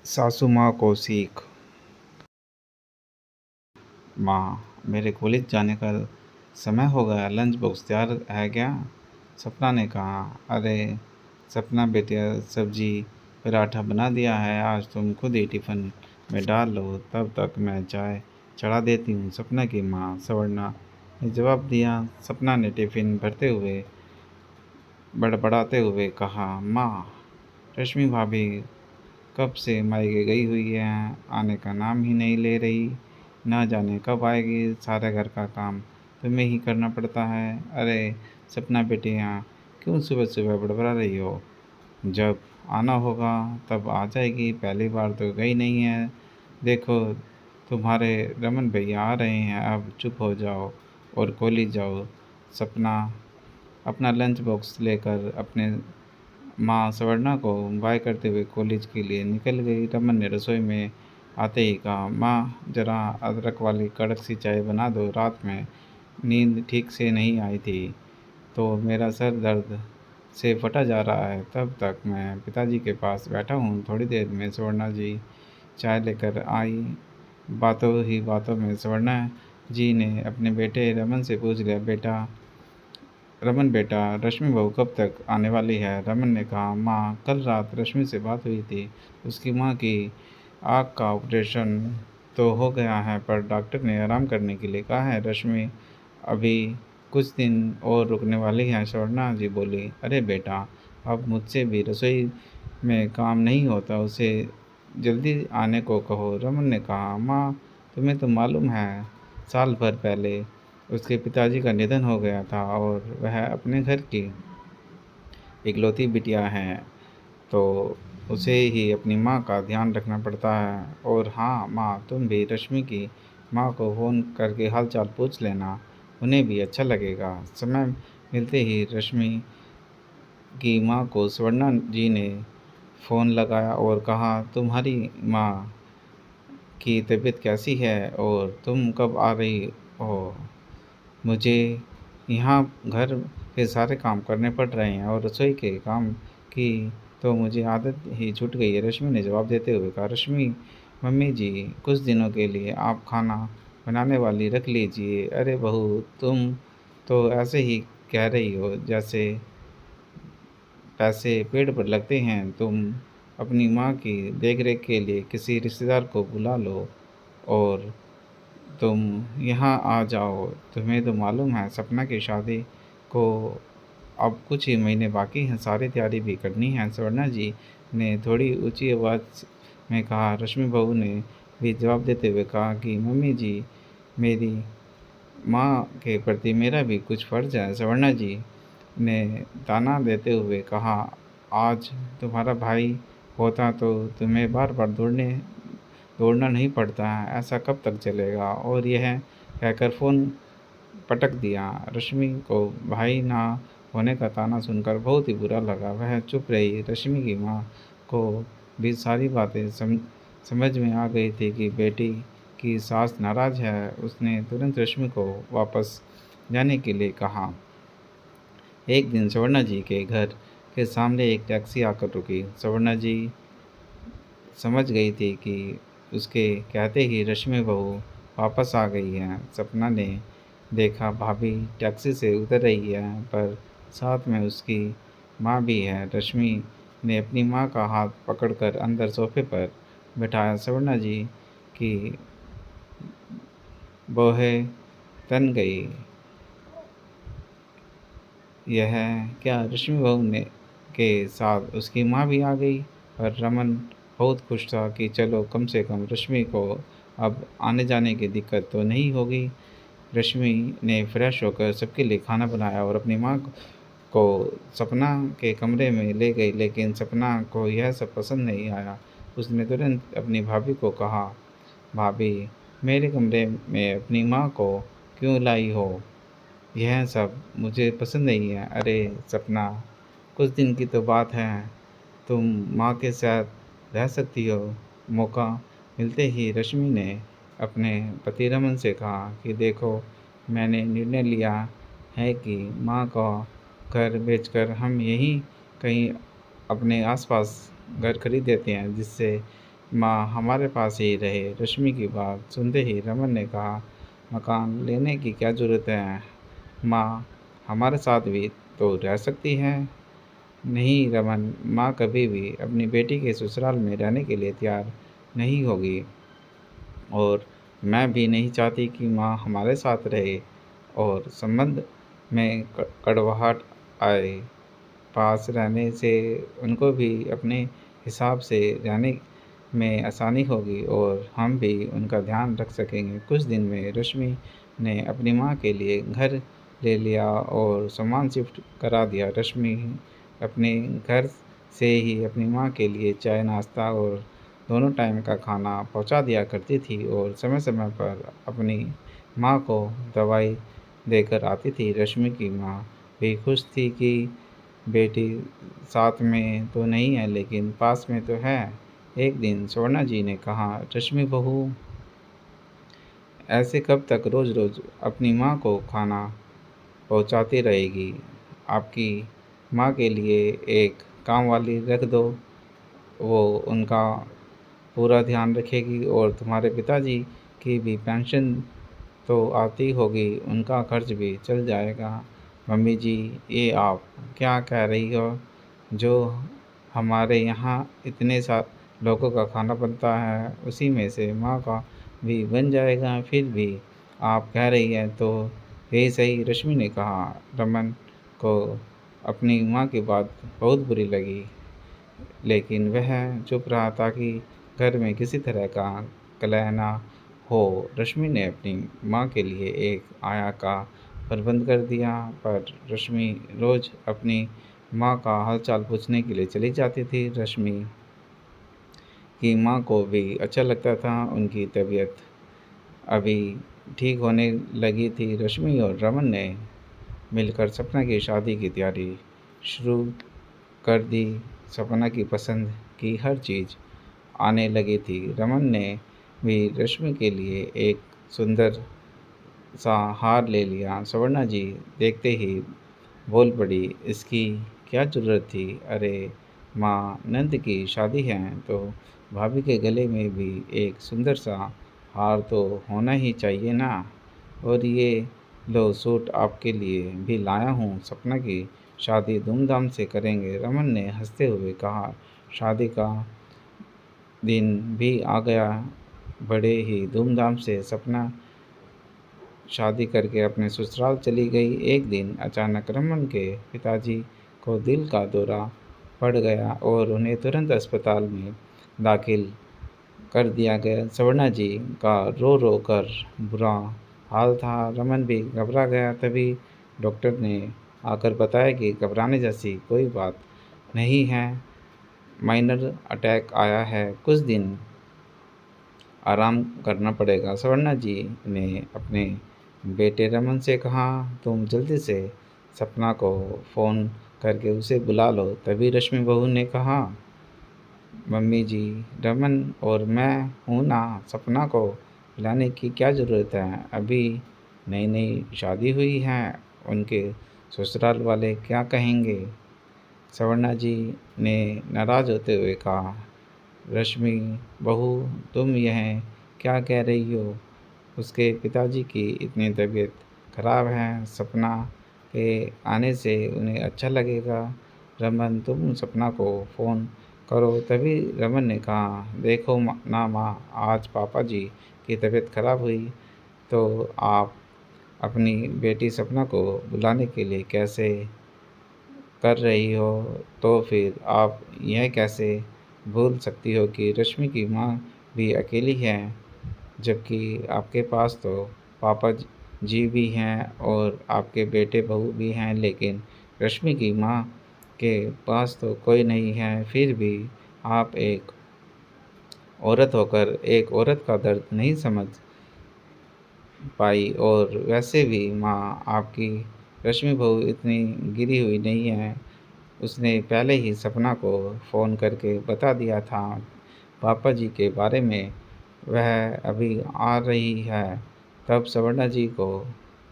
सासू माँ को सीख। माँ, मेरे कॉलेज जाने का समय हो गया, लंच बॉक्स तैयार है क्या? सपना ने कहा। अरे सपना बेटा, सब्जी पराठा बना दिया है, आज तुम खुद ही टिफ़िन में डाल लो, तब तक मैं चाय चढ़ा देती हूँ। सपना की माँ सवर्णा ने जवाब दिया। सपना ने टिफ़िन भरते हुए बड़बड़ाते हुए कहा, माँ, रश्मि भाभी कब से मायके गई हुई है, आने का नाम ही नहीं ले रही। ना जाने कब आएगी, सारे घर का काम तुम्हें ही करना पड़ता है। अरे सपना बेटी, यहाँ क्यों सुबह सुबह बड़बड़ा रही हो? जब आना होगा तब आ जाएगी, पहली बार तो गई नहीं है। देखो तुम्हारे रमन भैया आ रहे हैं, अब चुप हो जाओ और कॉलेज जाओ। सपना अपना लंच बॉक्स लेकर अपने माँ सवर्णा को बाय करते हुए कॉलेज के लिए निकल गई। रमन ने रसोई में आते ही कहा, माँ ज़रा अदरक वाली कड़क सी चाय बना दो, रात में नींद ठीक से नहीं आई थी तो मेरा सर दर्द से फटा जा रहा है। तब तक मैं पिताजी के पास बैठा हूँ। थोड़ी देर में सवर्णा जी चाय लेकर आई। बातों ही बातों में सवर्णा जी ने अपने बेटे रमन से पूछ लिया, रमन बेटा, रश्मि बहू कब तक आने वाली है? रमन ने कहा, माँ, कल रात रश्मि से बात हुई थी। उसकी माँ की आँख का ऑपरेशन तो हो गया है, पर डॉक्टर ने आराम करने के लिए कहा है। रश्मि अभी कुछ दिन और रुकने वाली है। स्वर्णा जी बोली, अरे बेटा, अब मुझसे भी रसोई में काम नहीं होता, उसे जल्दी आने को कहो। रमन ने कहा, माँ, तुम्हें तो मालूम है, साल भर पहले उसके पिताजी का निधन हो गया था और वह अपने घर की इकलौती बिटिया है, तो उसे ही अपनी माँ का ध्यान रखना पड़ता है। और हाँ माँ, तुम भी रश्मि की माँ को फ़ोन करके हाल चाल पूछ लेना, उन्हें भी अच्छा लगेगा। समय मिलते ही रश्मि की माँ को स्वर्णा जी ने फ़ोन लगाया और कहा, तुम्हारी माँ की तबीयत कैसी है और तुम कब आ रही हो? मुझे यहाँ घर के सारे काम करने पड़ रहे हैं और रसोई के काम की तो मुझे आदत ही छूट गई है। रश्मि ने जवाब देते हुए कहा, रश्मि, मम्मी जी कुछ दिनों के लिए आप खाना बनाने वाली रख लीजिए। अरे बहू, तुम तो ऐसे ही कह रही हो जैसे पैसे पेड़ पर लगते हैं। तुम अपनी माँ की देखरेख के लिए किसी रिश्तेदार को बुला लो और तुम यहाँ आ जाओ। तुम्हें तो मालूम है सपना की शादी को अब कुछ ही महीने बाकी हैं, सारी तैयारी भी करनी है। स्वर्णा जी ने थोड़ी ऊंची आवाज़ में कहा। रश्मि बहू ने भी जवाब देते हुए कहा कि मम्मी जी, मेरी माँ के प्रति मेरा भी कुछ फ़र्ज़ है। स्वर्णा जी ने ताना देते हुए कहा, आज तुम्हारा भाई होता तो तुम्हें बार बार दौड़ना नहीं पड़ता है, ऐसा कब तक चलेगा? और यह कहकर फ़ोन पटक दिया। रश्मि को भाई ना होने का ताना सुनकर बहुत ही बुरा लगा। वह चुप रही। रश्मि की माँ को भी सारी बातें समझ में आ गई थी कि बेटी की सास नाराज़ है। उसने तुरंत रश्मि को वापस जाने के लिए कहा। एक दिन सवर्णा जी के घर के सामने एक टैक्सी आकर रुकी। सवर्णा जी समझ गई थी कि उसके कहते ही रश्मि बहू वापस आ गई है। सपना ने देखा भाभी टैक्सी से उतर रही है, पर साथ में उसकी माँ भी है। रश्मि ने अपनी माँ का हाथ पकड़कर अंदर सोफे पर बैठाया। सवर्णा जी की बोहें तन गई। यह क्या, रश्मि बहू ने के साथ उसकी माँ भी आ गई? पर रमन बहुत खुश था कि चलो कम से कम रश्मि को अब आने जाने की दिक्कत तो नहीं होगी। रश्मि ने फ्रेश होकर सबके लिए खाना बनाया और अपनी माँ को सपना के कमरे में ले गई, लेकिन सपना को यह सब पसंद नहीं आया। उसने तुरंत अपनी भाभी को कहा, भाभी, मेरे कमरे में अपनी माँ को क्यों लाई हो? यह सब मुझे पसंद नहीं है। अरे सपना, कुछ दिन की तो बात है, तुम माँ के साथ रह सकती हो। मौका मिलते ही रश्मि ने अपने पति रमन से कहा कि देखो, मैंने निर्णय लिया है कि माँ का घर बेचकर हम यहीं कहीं अपने आसपास घर खरीद देते हैं, जिससे माँ हमारे पास ही रहे। रश्मि की बात सुनते ही रमन ने कहा, मकान लेने की क्या ज़रूरत है? माँ हमारे साथ भी तो रह सकती है। नहीं रमन, माँ कभी भी अपनी बेटी के ससुराल में रहने के लिए तैयार नहीं होगी, और मैं भी नहीं चाहती कि माँ हमारे साथ रहे और संबंध में कड़वाहट आए। पास रहने से उनको भी अपने हिसाब से रहने में आसानी होगी और हम भी उनका ध्यान रख सकेंगे। कुछ दिन में रश्मि ने अपनी माँ के लिए घर ले लिया और सामान शिफ्ट करा दिया। रश्मि अपने घर से ही अपनी माँ के लिए चाय, नाश्ता और दोनों टाइम का खाना पहुँचा दिया करती थी और समय-समय पर अपनी माँ को दवाई देकर आती थी। रश्मि की माँ भी खुश थी कि बेटी साथ में तो नहीं है लेकिन पास में तो है। एक दिन स्वर्णा जी ने कहा, रश्मि बहू, ऐसे कब तक रोज़-रोज़ अपनी माँ को खाना पहुँचाती रहेगी? आपकी माँ के लिए एक कामवाली रख दो, वो उनका पूरा ध्यान रखेगी और तुम्हारे पिताजी की भी पेंशन तो आती होगी, उनका खर्च भी चल जाएगा। मम्मी जी, ये आप क्या कह रही हो? जो हमारे यहाँ इतने सा लोगों का खाना बनता है, उसी में से माँ का भी बन जाएगा। फिर भी आप कह रही हैं तो यही सही। रश्मि ने कहा। रमन को अपनी माँ की बात बहुत बुरी लगी, लेकिन वह चुप रहा ताकि घर में किसी तरह का कलह ना हो। रश्मि ने अपनी माँ के लिए एक आया का प्रबंध कर दिया, पर रश्मि रोज़ अपनी माँ का हालचाल पूछने के लिए चली जाती थी। रश्मि की माँ को भी अच्छा लगता था। उनकी तबीयत अभी ठीक होने लगी थी। रश्मि और रमन ने मिलकर सपना की शादी की तैयारी शुरू कर दी। सपना की पसंद की हर चीज़ आने लगी थी। रमन ने भी रश्मि के लिए एक सुंदर सा हार ले लिया। सुवर्णा जी देखते ही बोल पड़ी, इसकी क्या ज़रूरत थी? अरे माँ, नंद की शादी है तो भाभी के गले में भी एक सुंदर सा हार तो होना ही चाहिए ना। और ये लो सूट आपके लिए भी लाया हूँ, सपना की शादी धूमधाम से करेंगे। रमन ने हंसते हुए कहा, शादी का दिन भी आ गया। बड़े ही धूमधाम से सपना शादी करके अपने ससुराल चली गई। एक दिन अचानक रमन के पिताजी को दिल का दौरा पड़ गया और उन्हें तुरंत अस्पताल में दाखिल कर दिया गया। सवर्णा जी का रो रो कर बुरा हाल था। रमन भी घबरा गया। तभी डॉक्टर ने आकर बताया कि घबराने जैसी कोई बात नहीं है, माइनर अटैक आया है, कुछ दिन आराम करना पड़ेगा। सवर्णा जी ने अपने बेटे रमन से कहा, तुम जल्दी से सपना को फ़ोन करके उसे बुला लो। तभी रश्मि बहू ने कहा, मम्मी जी, रमन और मैं हूँ ना, सपना को बुलाने की क्या ज़रूरत है? अभी नई नई शादी हुई है, उनके ससुराल वाले क्या कहेंगे? सवर्णा जी ने नाराज़ होते हुए कहा, रश्मि बहू, तुम यह क्या कह रही हो? उसके पिताजी की इतनी तबीयत खराब है, सपना के आने से उन्हें अच्छा लगेगा। रमन, तुम सपना को फ़ोन करो। तभी रमन ने कहा, देखो ना माँ, आज पापा जी की तबीयत खराब हुई तो आप अपनी बेटी सपना को बुलाने के लिए कैसे कर रही हो, तो फिर आप यह कैसे भूल सकती हो कि रश्मि की माँ भी अकेली है, जबकि आपके पास तो पापा जी भी हैं और आपके बेटे बहू भी हैं, लेकिन रश्मि की माँ के पास तो कोई नहीं है। फिर भी आप एक औरत होकर एक औरत का दर्द नहीं समझ पाई, और वैसे भी माँ, आपकी रश्मि बहू इतनी गिरी हुई नहीं है। उसने पहले ही सपना को फ़ोन करके बता दिया था पापा जी के बारे में, वह अभी आ रही है। तब सवर्णा जी को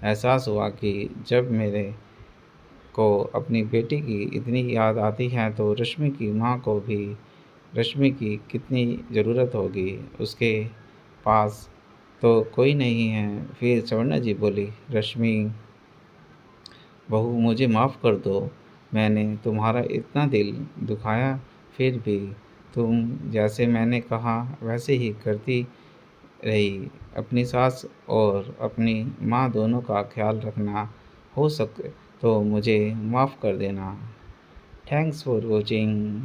एहसास हुआ कि जब मेरे को अपनी बेटी की इतनी याद आती है तो रश्मि की माँ को भी रश्मि की कितनी ज़रूरत होगी, उसके पास तो कोई नहीं है। फिर स्वर्णा जी बोली, रश्मि बहू मुझे माफ़ कर दो, मैंने तुम्हारा इतना दिल दुखाया, फिर भी तुम जैसे मैंने कहा वैसे ही करती रही। अपनी सास और अपनी माँ दोनों का ख्याल रखना, हो सके तो मुझे माफ़ कर देना। Thanks for watching.